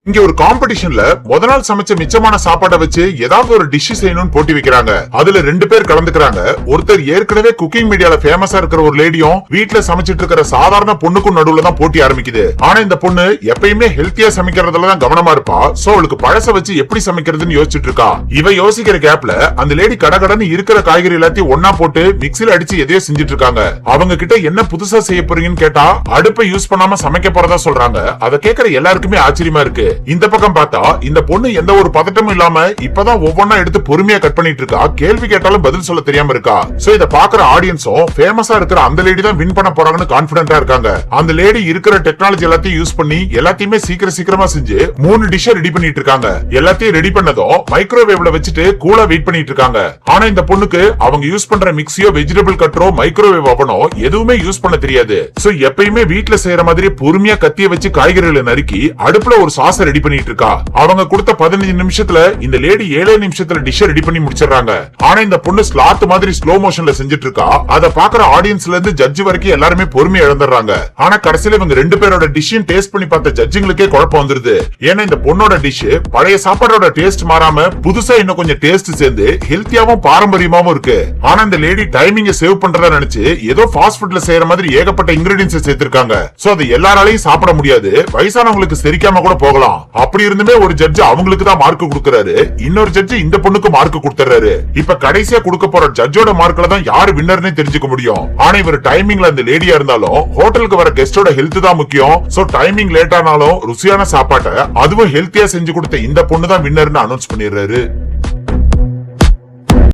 இங்க ஒரு காம்படிஷன்ல முத நாள் சமைச்ச மிச்சமான சாப்பாட்டை வச்சு ஏதாவது ஒரு டிஷ் செய்யணும்னு போட்டி வைக்கிறாங்க. அதுல 2 பேர் கலந்துக்கிறாங்க. ஒருத்தர் ஏற்கனவே குக்கிங் மீடியால ஃபேமஸா இருக்கிற ஒரு லேடியும் வீட்டுல சமைச்சிட்டு இருக்கிற சாதாரண பொண்ணுக்கும் நடுவுல தான் போட்டி ஆரம்பிக்குது. ஆனா இந்த பொண்ணு எப்பயுமே ஹெல்த்தியா சமைக்கிறதுல தான் கவனமா இருப்பா. சோ அவளுக்கு பழச வச்சு எப்படி சமைக்கிறதுன்னு யோசிச்சுட்டு இருக்கா. இவ யோசிக்கிற கேப்ல அந்த லேடி கடகடன்னு இருக்கிற காய்கறி எல்லாத்தையும் ஒன்னா போட்டு மிக்ஸில அடிச்சு எதையோ செஞ்சுட்டு இருக்காங்க. அவங்க கிட்ட என்ன புதுசா செய்ய போறீங்கன்னு கேட்டா அடுப்பை யூஸ் பண்ணாம சமைக்க போறதா சொல்றாங்க. அதை கேட்கிற எல்லாருக்குமே ஆச்சரியமா இருக்கு. இந்த பக்கம் பார்த்தா இந்த பொண்ணு எந்த ஒரு பதட்டமும் இல்லாம இப்பதான் ஒவ்வொன்னா எடுத்து பொறுமையா கட் பண்ணிட்டு இருக்கா. கேள்வி கேட்டாலும் பதில் சொல்ல தெரியாம இருக்கா. சோ இத பாக்குற ஆடியன்ஸும் ஃபேமஸா இருக்கிற அந்த லேடி தான் வின் பண்ண போறாங்கன்னு கான்பிடென்ட்டா இருக்காங்க. அந்த லேடி இருக்கிற டெக்னாலஜி எல்லாத்தையும் யூஸ் பண்ணி எல்லாத்தையுமே சீக்கிரமா செஞ்சு 3 டிஷ் ரெடி பண்ணிட்டு இருக்காங்க. எல்லாத்தையும் ரெடி பண்ணதும் மைக்ரோவேவ்ல வச்சுட்டு கூலா வெயிட் பண்ணிட்டு இருக்காங்க. ஆனா இந்த பொண்ணுக்கு அவங்க யூஸ் பண்ற மிக்ஸியோ வெஜிடபிள் கட்டரோ மைக்ரோவேவ் அவனோ எதுவுமே யூஸ் பண்ண தெரியாது. சோ எப்பயுமே வீட்டுல செய்யற மாதிரி பொறுமையா கத்திய வச்சு காய்கறிகளை நறுக்கி அடுப்புல ஒரு சாஸ் ரெடி பண்ணிட்டு இருக்கா. அவங்க கொடுத்த 15 நிமிஷத்துல இந்த லேடி 7 நிமிஷத்துல டிஷ் ரெடி பண்ணி முடிச்சிடறாங்க. ஆனா இந்த பொண்ணு ஸ்லாத் மாதிரி ஸ்லோ மோஷன்ல செஞ்சுட்டு இருக்கா. அத பாக்குற ஆடியன்ஸ்ல இருந்து ஜட்ஜ் வரைக்கும் எல்லாருமே பொறுமையா இழந்துடுறாங்க. ஆனா கடைசியில இவங்க 2 பேரோட டிஷ்ஷையும் டேஸ்ட் பண்ணி பார்த்த ஜட்ஜிங்களுக்கே குழப்பம் வந்துருது. ஏன்னா இந்த பொண்ணோட டிஷ் பழைய சாப்பாடோட டேஸ்ட் மாறாம புதுசா இன்னும் கொஞ்சம் டேஸ்ட் சேர்ந்து ஹெல்த்தியாவும் பாரம்பரியமாவும் இருக்கு. ஆனா இந்த லேடி டைமிங்க சேவ் பண்றதா நினைச்சு ஏதோ ஃபாஸ்ட் ஃபுட்ல செய்யற மாதிரி ஏகப்பட்ட இன்கிரிடியன்ஸ் சேர்த்திருக்காங்க. சோ அது எல்லாராலையும் சாப்பிட முடியாது. வயசானவங்களுக்கு செரிக்காம கூட போகலாம். அப்படி இருந்துமே ஒரு ஜட்ஜ் அவங்களுக்கு தான் மார்க் கொடுக்கறாரு. இன்னொரு ஜட்ஜ் இந்த பொண்ணுக்கு மார்க் கொடுத்துறாரு. இப்ப கடைசியா கொடுக்க போற ஜட்ஜோட மார்க்ல தான் யாரு வின்னர்னே தெரிஞ்சுக்க முடியும். ஆனா இவர் டைமிங்ல அந்த லேடியா இருந்தாலும் ஹோட்டலுக்கு வர கெஸ்டோட ஹெல்த் தான் முக்கியம். சோ டைமிங் லேட் ஆனாலும் ருசியான சாப்பாட்டை அதுவும் ஹெல்த்தியா செஞ்சு கொடுத்த இந்த பொண்ணு தான் வின்னர்னு அனௌன்ஸ் பண்ணிடுறாரு.